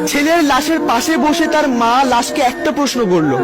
ছেলের লাশের পাশে বসে তার মা লাশকে একটা প্রশ্ন করলো।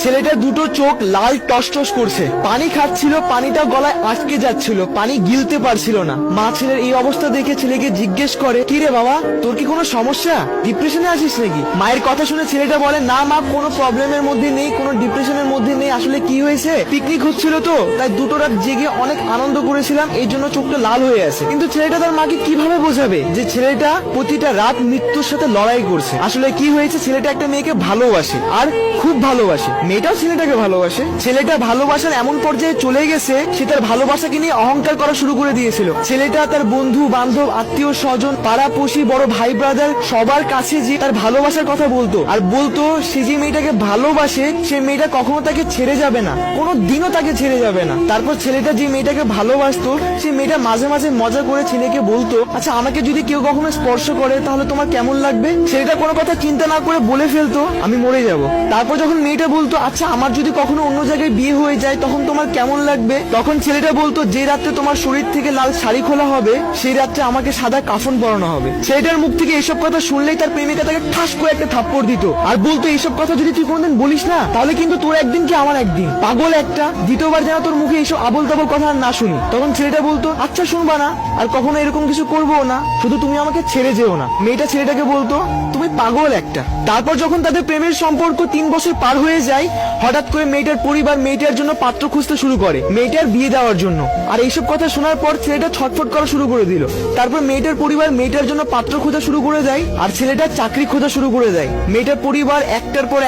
ছেলেটা দুটো চোখ লাল টসটস করছে, পানি খাচ্ছিল, পানিটা গলায় আটকে যাচ্ছিল, পানি গিলতে পারছিল না। মা ছেলের এই অবস্থা দেখে ছেলেকে জিজ্ঞেস করে, কি রে বাবা, তোর কি কোনো সমস্যা, ডিপ্রেশনে আছিস নাকি? মায়ের কথা শুনে ছেলেটা বলে, না মা, কোনো প্রবলেমের মধ্যে নেই, কোনো ডিপ্রেশনের মধ্যে নেই। আসলে কি হয়েছে, পিকনিক হচ্ছিল তো, তাই দুটো রাত জেগে অনেক আনন্দ করেছিলাম, এই জন্য চোখটা লাল হয়ে আছে। কিন্তু ছেলেটা তার মাকে কিভাবে বোঝাবে যে ছেলেটা প্রতিটা রাত মৃত্যুর সাথে লড়াই করছে? আসলে কি হয়েছে, ছেলেটা একটা মেয়েকে ভালোবাসে, আর খুব ভালোবাসে। মেয়েটাও ছেলেটাকে ভালোবাসে। ছেলেটা ভালোবাসার এমন পর্যায়ে চলে গেছে, সে তার ভালোবাসাকে নিয়ে অহংকার করা শুরু করে দিয়েছিল। ছেলেটা তার বন্ধু বান্ধব, আত্মীয় স্বজন, পাড়াপড়শি, বড় ভাই ব্রাদার সবার কাছে যে তার ভালোবাসার কথা বলতো, আর বলতো সে যে মেয়েটাকে ভালোবাসে, সে মেয়েটা কখনো তাকে ছেড়ে যাবে না, কোনো দিনও তাকে ছেড়ে যাবে না। তারপর ছেলেটা যে মেয়েটাকে ভালোবাসতো, সে মেয়েটা মাঝে মাঝে মজা করে ছেলেকে বলতো, আচ্ছা আমাকে যদি কেউ কখনো স্পর্শ করে তাহলে তোমার কেমন লাগবে? ছেলেটা কোনো কথা চিন্তা না করে বলে ফেলতো, আমি মরে যাব। তারপর যখন মেয়েটা বলতো, আচ্ছা আমার যদি কখনো অন্য জায়গায় বিয়ে হয়ে যায় তখন তোমার কেমন লাগবে? তখন ছেলেটা বলতো, যে রাত্রে তোমার শরীর থেকে লাল শাড়ি খোলা হবে সেই রাত্রে আমাকে সাদা কাফন পরানো হবে। ছেলেটার মুখ থেকে এসব কথা শুনলেই তার প্রেমিকা তাকে ঠাস করে একটা থাপ্পড় দিত, আর বলতো, এইসব কথা যদি তুই কোনোদিন বলিস না তাহলে কিন্তু তোর একদিন কি আমার একদিন, পাগল একটা, দ্বিতীয়বার যেন তোর মুখে এইসব আবল তাবল কথা আর না শুনি। তখন ছেলেটা বলতো, আচ্ছা শুনবা না, আর কখনো এরকম কিছু করবো না, শুধু তুমি আমাকে ছেড়ে যেও না। মেয়েটা ছেলেটাকে বলতো, তুমি পাগল একটা। তারপর যখন তাদের প্রেমের সম্পর্ক 3 বছর পার হয়ে যায়, হঠাৎ করে মেয়েটার পরিবার মেয়েটার জন্য পাত্র খুঁজতে শুরু করে, মেয়েটার বিয়ে দেওয়ার জন্য। আর এইসব কথা শোনার পর ছেলেটা ছটফট করা শুরু করে দিল। তারপর মেয়েটার পরিবার মেয়েটার জন্য পাত্র খোঁজা শুরু করে দেয়, আর ছেলেটা চাকরি খোঁজা শুরু করে দেয়। মেয়েটার পরিবার একটার পর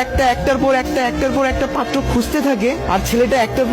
একটা পাত্র খুঁজতে থাকে, আর ছেলেটা একটার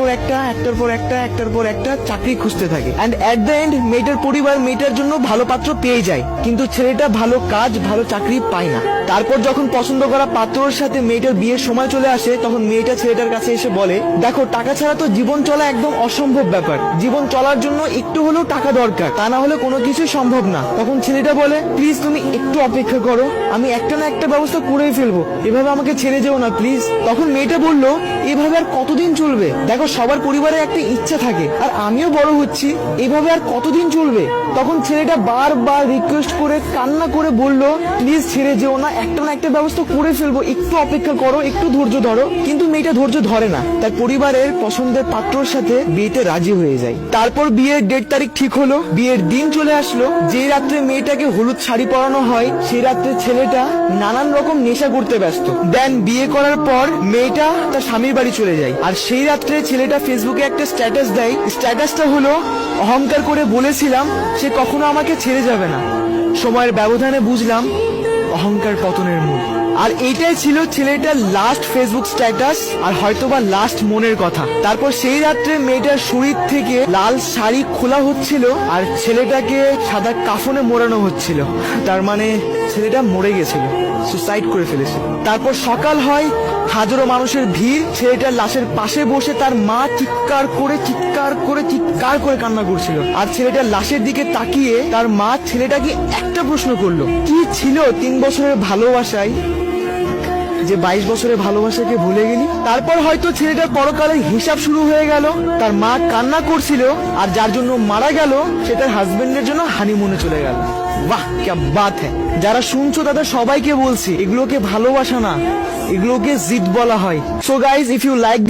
পর একটা চাকরি খুঁজতে থাকে। এন্ড এট দ্য এন্ড মেয়েটার পরিবার মেয়েটার জন্য ভালো পাত্র পেয়ে যায়, কিন্তু ছেলেটা ভালো কাজ, ভালো চাকরি পায় না। তারপর যখন পছন্দ করা পাত্রের সাথে মেয়েটার বিয়ের সময় চলে আসে, তখন মেয়েটা ছেলেটার কাছে এসে বলে, দেখো টাকা ছাড়া তো জীবন চলা একদম অসম্ভব ব্যাপার, জীবন চলার জন্য একটু হলেও টাকা দরকার, তা না হলে কোনো কিছু সম্ভব না। তখন ছেলেটা বলে, প্লিজ তুমি একটু অপেক্ষা করো, আমি একটা না একটা ব্যবস্থা করেই ফেলবো, এভাবে আমাকে ছেড়ে যেও না প্লিজ। তখন মেয়েটা বলল, এভাবে আর কতদিন চলবে? দেখো সবার পরিবারে একটা ইচ্ছা থাকে, আর আমিও বড় হচ্ছি, এভাবে আর কতদিন চলবে? তখন ছেলেটা বারবার রিকোয়েস্ট করে কান্না করে বলল, প্লিজ ছেড়ে যেও না, একটা না একটা ব্যবস্থা করে ফেলবো, একটু অপেক্ষা করো, একটু ধৈর্য ধরো। কিন্তু মেয়েটা ধৈর্য ধরে না, তার পরিবারের পছন্দের পাত্রর সাথে বিয়েতে রাজি হয়ে যায়। তারপর বিয়ের ডেট তারিখ ঠিক হলো, বিয়ের দিন চলে আসলো। যে রাত্রে মেয়েটাকে হলুদ শাড়ি পরানো হয়, সেই রাত্রে ছেলেটা নানান রকম নেশা করতে ব্যস্ত। দেন বিয়ে করার পর মেয়েটা তার স্বামীর বাড়ি চলে যায়, আর সেই রাত্রে ছেলেটা ফেসবুকে একটা স্ট্যাটাস দেয়। স্ট্যাটাসটা হলো, অহংকার করে বলেছিলাম সে কখনো আমাকে ছেড়ে যাবে না, সময়ের ব্যবধানে বুঝলাম অহংকার পতনের মূল। আর এইটাই ছিল ছেলেটার লাস্ট ফেসবুক স্ট্যাটাস, আর হয়তোবা লাস্ট মনের কথা। তারপর সেই রাত্রে মেয়েটার শরীর থেকে লাল শাড়ি খোলা হচ্ছিল, আর ছেলেটাকে সাদা কাফনে মোড়ানো হচ্ছিল। তার মানে ছেলেটা মরে গেছিল, সুসাইড করে ফেলেছিল। তারপর সকাল হয়, হাজারো মানুষের ভিড়, ছেলেটার লাশের পাশে বসে তার মা চিৎকার করে কান্না করছিল। আর ছেলেটার লাশের দিকে তাকিয়ে তার মা ছেলেটাকে একটা প্রশ্ন করলো, কি ছিল 3 বছরের ভালোবাসায় যে 22 বছরের ভালোবাসাকে ভুলে গেলি? তারপর হয়তো ছেলেটার পরকালের হিসাব শুরু হয়ে গেল। তার মা কান্না করছিল, আর যার জন্য মারা গেল সে তার হাজবেন্ডের জন্য হানিমুনে চলে গেল। বাহ, क्या बात है। যারা শুনছো তাদের সবাইকে বলছি, এগুলোকে ভালোবাসা না, এগুলোকে জিদ বলা হয়। So guys, if you like